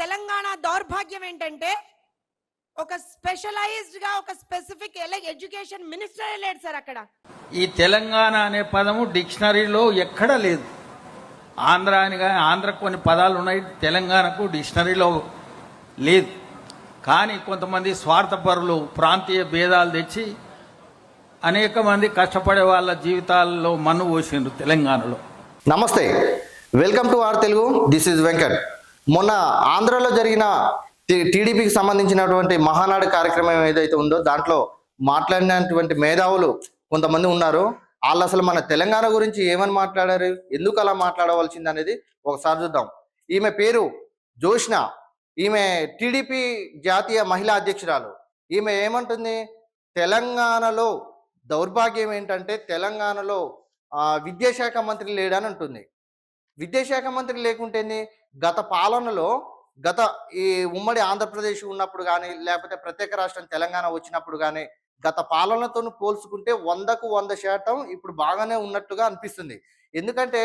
తెలంగాణ దౌర్భాగ్యం ఏంటంటే ఒక స్పెషలైజ్డ్ గా ఒక స్పెసిఫిక్ ఎడ్యుకేషన్ మినిస్టర్ లేడు సార్ అక్కడ. ఈ తెలంగాణ అనే పదము డిక్షనరీలో ఎక్కడా లేదు. ఆంధ్ర అని ఆంధ్రకు కొన్ని పదాలు ఉన్నాయి, తెలంగాణకు డిక్షనరీలో లేదు. కానీ కొంతమంది స్వార్థపరులు ప్రాంతీయ భేదాలు తెచ్చి అనేక మంది కష్టపడే వాళ్ళ జీవితాల్లో మన్ను పోసిండ్రు తెలంగాణలో. నమస్తే, welcome to our Telugu. This is Venkat. మొన్న ఆంధ్రలో జరిగిన టీడీపీకి సంబంధించినటువంటి మహానాడు కార్యక్రమం ఏదైతే ఉందో దాంట్లో మాట్లాడినటువంటి మేధావులు కొంతమంది ఉన్నారు. వాళ్ళు అసలు మన తెలంగాణ గురించి ఏమని మాట్లాడారు, ఎందుకు అలా మాట్లాడవలసింది అనేది ఒకసారి చూద్దాం. ఈమె పేరు జోష్న, ఈమె టీడీపీ జాతీయ మహిళా అధ్యక్షురాలు. ఈమె ఏమంటుంది, తెలంగాణలో దౌర్భాగ్యం ఏంటంటే తెలంగాణలో విద్యాశాఖ మంత్రి లేడని అంటుంది. విద్యాశాఖ మంత్రి లేకుంటేనే గత పాలనలో ఈ ఉమ్మడి ఆంధ్రప్రదేశ్ ఉన్నప్పుడు కానీ లేకపోతే ప్రత్యేక రాష్ట్రం తెలంగాణ వచ్చినప్పుడు కానీ గత పాలనతో పోల్చుకుంటే 100% ఇప్పుడు బాగానే ఉన్నట్టుగా అనిపిస్తుంది. ఎందుకంటే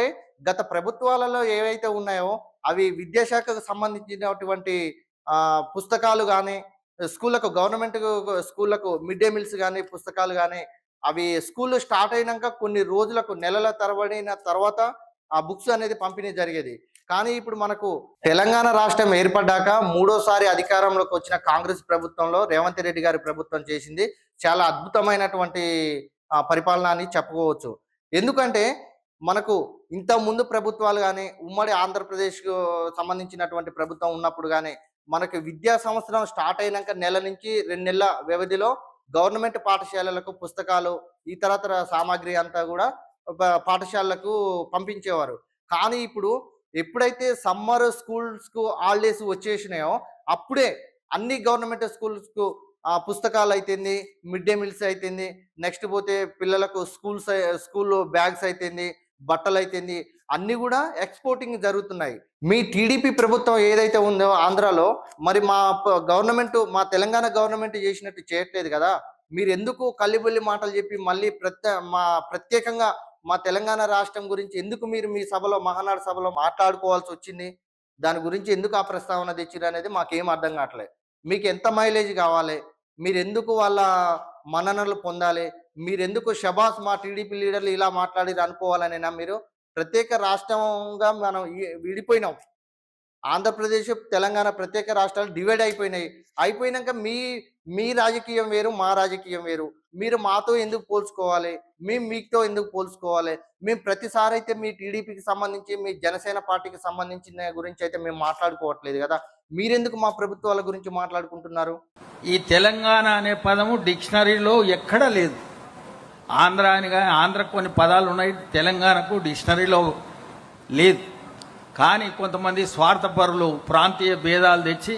గత ప్రభుత్వాలలో ఏవైతే ఉన్నాయో అవి విద్యాశాఖకు సంబంధించినటువంటి పుస్తకాలు కానీ స్కూళ్ళకు గవర్నమెంట్ స్కూళ్ళకు మిడ్ డే మీల్స్ కానీ పుస్తకాలు కానీ అవి స్కూల్ స్టార్ట్ అయినాక కొన్ని రోజులకు నెలల తరబడిన తర్వాత ఆ బుక్స్ అనేది పంపిణీ జరిగేది. కానీ ఇప్పుడు మనకు తెలంగాణ రాష్ట్రం ఏర్పడ్డాక మూడోసారి అధికారంలోకి వచ్చిన కాంగ్రెస్ ప్రభుత్వంలో రేవంత్ రెడ్డి గారి ప్రభుత్వం చేసింది చాలా అద్భుతమైనటువంటి పరిపాలన అని చెప్పుకోవచ్చు. ఎందుకంటే మనకు ఇంత ముందు ప్రభుత్వాలు కానీ ఉమ్మడి ఆంధ్రప్రదేశ్కు సంబంధించినటువంటి ప్రభుత్వం ఉన్నప్పుడు కానీ మనకు విద్యా సంవత్సరం స్టార్ట్ అయినాక నెల నుంచి 2 నెలల వ్యవధిలో గవర్నమెంట్ పాఠశాలలకు పుస్తకాలు ఇతరతర సామాగ్రి అంతా కూడా పాఠశాలలకు పంపించేవారు. కానీ ఇప్పుడు ఎప్పుడైతే సమ్మర్ స్కూల్స్కు హాలిడేస్ వచ్చేసినాయో అప్పుడే అన్ని గవర్నమెంట్ స్కూల్స్కు పుస్తకాలు అయితేంది, మిడ్ డే మీల్స్ అయితేంది, నెక్స్ట్ పోతే పిల్లలకు స్కూల్ బ్యాగ్స్ అయితేంది, బట్టలు అయితేంది, అన్నీ కూడా ఎక్స్పోర్టింగ్ జరుగుతున్నాయి. మీ టీడీపీ ప్రభుత్వం ఏదైతే ఉందో ఆంధ్రాలో మరి మా గవర్నమెంట్ మా తెలంగాణ గవర్నమెంట్ చేసినట్టు చేయట్లేదు కదా. మీరు ఎందుకు కల్లిబొల్లి మాటలు చెప్పి మళ్ళీ ప్రత్యేకంగా మా తెలంగాణ రాష్ట్రం గురించి ఎందుకు మీరు మీ సభలో మహానాడు సభలో మాట్లాడుకోవాల్సి వచ్చింది? దాని గురించి ఎందుకు ఆ ప్రస్తావన తెచ్చిరు అనేది మాకేం అర్థం కావట్లేదు. మీకు ఎంత మైలేజ్ కావాలి, మీరు ఎందుకు వాళ్ళ మన్ననలు పొందాలి, మీరు ఎందుకు షబాస్ మా టీడీపీ లీడర్లు ఇలా మాట్లాడిరు అనుకోవాలనేనా? మీరు ప్రత్యేక రాష్ట్రంగా మనం విడిపోయినాం. ఆంధ్రప్రదేశ్ తెలంగాణ ప్రత్యేక రాష్ట్రాలు డివైడ్ అయిపోయినాక మీ రాజకీయం వేరు, మా రాజకీయం వేరు. మీరు మాతో ఎందుకు పోల్చుకోవాలి, మేము మీతో ఎందుకు పోల్చుకోవాలి? మేము ప్రతిసారి అయితే మీ టీడీపీకి సంబంధించి మీ జనసేన పార్టీకి సంబంధించిన గురించి అయితే మేము మాట్లాడుకోవట్లేదు కదా. మీరెందుకు మా ప్రభుత్వాల గురించి మాట్లాడుకుంటున్నారు? ఈ తెలంగాణ అనే పదము డిక్షనరీలో ఎక్కడా లేదు. ఆంధ్ర అని ఆంధ్రకు కొన్ని పదాలు ఉన్నాయి, తెలంగాణకు డిక్షనరీలో లేదు. కానీ కొంతమంది స్వార్థపరులు ప్రాంతీయ భేదాలు తెచ్చి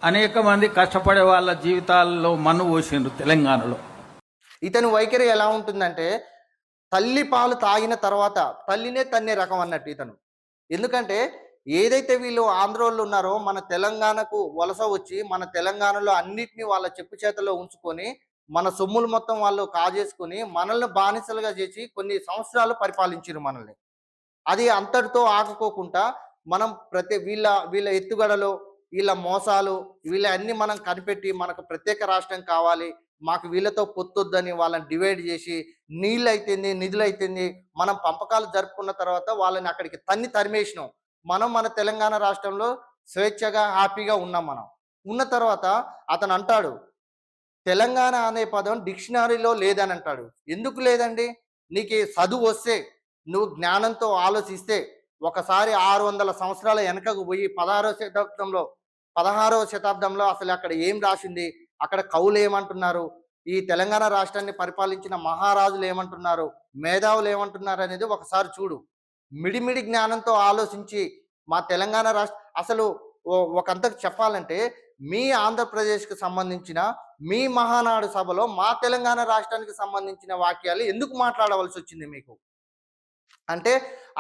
అనేక మంది కష్టపడే వాళ్ళ జీవితాల్లో మన్ను పోసిండ్రు తెలంగాణలో. ఇతని వైఖరి ఎలా ఉంటుందంటే తల్లి పాలు తాగిన తర్వాత తల్లినే తన్నే రకం అన్నట్టు ఇతను. ఎందుకంటే ఏదైతే వీళ్ళు ఆంధ్రోళ్ళు ఉన్నారో మన తెలంగాణకు వలస వచ్చి మన తెలంగాణలో అన్నిటినీ వాళ్ళ చెప్పు చేతల్లో ఉంచుకొని మన సొమ్ములు మొత్తం వాళ్ళు కాజేసుకుని మనల్ని బానిసలుగా చేసి కొన్ని సంవత్సరాలు పరిపాలించారు మనల్ని. అది అంతటితో ఆగుకోకుండా మనం వీళ్ళ ఎత్తుగడలు, వీళ్ళ మోసాలు, వీళ్ళ అన్ని మనం కనిపెట్టి మనకు ప్రత్యేక రాష్ట్రం కావాలి, మాకు వీళ్ళతో పొత్తొద్దని వాళ్ళని డివైడ్ చేసి నీళ్ళు అయితేంది నిధులు అయితేంది మనం పంపకాలు జరుపుకున్న తర్వాత వాళ్ళని అక్కడికి తరిమేసినాం. మనం మన తెలంగాణ రాష్ట్రంలో స్వేచ్ఛగా హ్యాపీగా ఉన్నాం. మనం ఉన్న తర్వాత అతను అంటాడు తెలంగాణ అనే పదం డిక్షనరీలో లేదని అంటాడు. ఎందుకు లేదండి? నీకు చదువు వస్తే, నువ్వు జ్ఞానంతో ఆలోచిస్తే ఒకసారి 600 సంవత్సరాల వెనకకు పోయి 16వ శతాబ్దంలో అసలు అక్కడ ఏం రాసింది, అక్కడ కవులు ఏమంటున్నారు, ఈ తెలంగాణ రాష్ట్రాన్ని పరిపాలించిన మహారాజులు ఏమంటున్నారు, మేధావులు ఏమంటున్నారు అనేది ఒకసారి చూడు. మిడిమిడి జ్ఞానంతో ఆలోచించి మా తెలంగాణ రాష్ట్ర అసలు ఒకంతకు చెప్పాలంటే మీ ఆంధ్రప్రదేశ్కి సంబంధించిన మీ మహానాడు సభలో మా తెలంగాణ రాష్ట్రానికి సంబంధించిన వాక్యాలు ఎందుకు మాట్లాడవలసి వచ్చింది మీకు? అంటే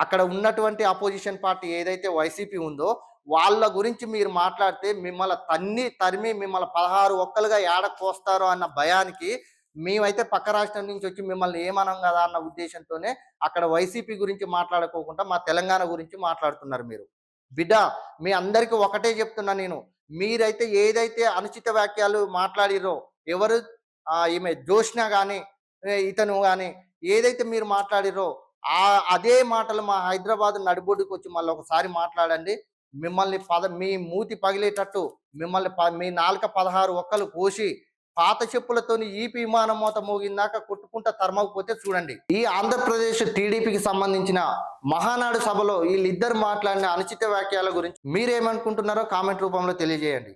అక్కడ ఉన్నటువంటి అపోజిషన్ పార్టీ ఏదైతే వైసీపీ ఉందో వాళ్ళ గురించి మీరు మాట్లాడితే మిమ్మల్ని తరిమి మిమ్మల్ని 16 ఒక్కలుగా ఏడకు కోస్తారో అన్న భయానికి మేమైతే పక్క రాష్ట్రం నుంచి వచ్చి మిమ్మల్ని ఏమనం కదా అన్న ఉద్దేశంతోనే అక్కడ వైసీపీ గురించి మాట్లాడుకోకుండా మా తెలంగాణ గురించి మాట్లాడుతున్నారు మీరు. బిడ్డ మీ అందరికీ ఒకటే చెప్తున్నా నేను, మీరైతే ఏదైతే అనుచిత వాక్యాలు మాట్లాడిరో ఎవరు ఈమె జోష్న కానీ ఇతను కానీ ఏదైతే మీరు మాట్లాడిరో అదే మాటలు మా హైదరాబాద్ నడిబొడ్డుకు వచ్చి మళ్ళీ ఒకసారి మాట్లాడండి. మిమ్మల్ని మీ మూతి పగిలేటట్టు మిమ్మల్ని మీ నాలుక 16 ఒక్కలు కోసి పాత చెప్పులతోని ఈపి విమానం మోత మోగిందాక కొట్టుకుంటా తరమకపోతే చూడండి. ఈ ఆంధ్రప్రదేశ్ టీడీపీకి సంబంధించిన మహానాడు సభలో వీళ్ళిద్దరు మాట్లాడిన అనుచిత వ్యాఖ్యల గురించి మీరేమనుకుంటున్నారో కామెంట్ రూపంలో తెలియజేయండి.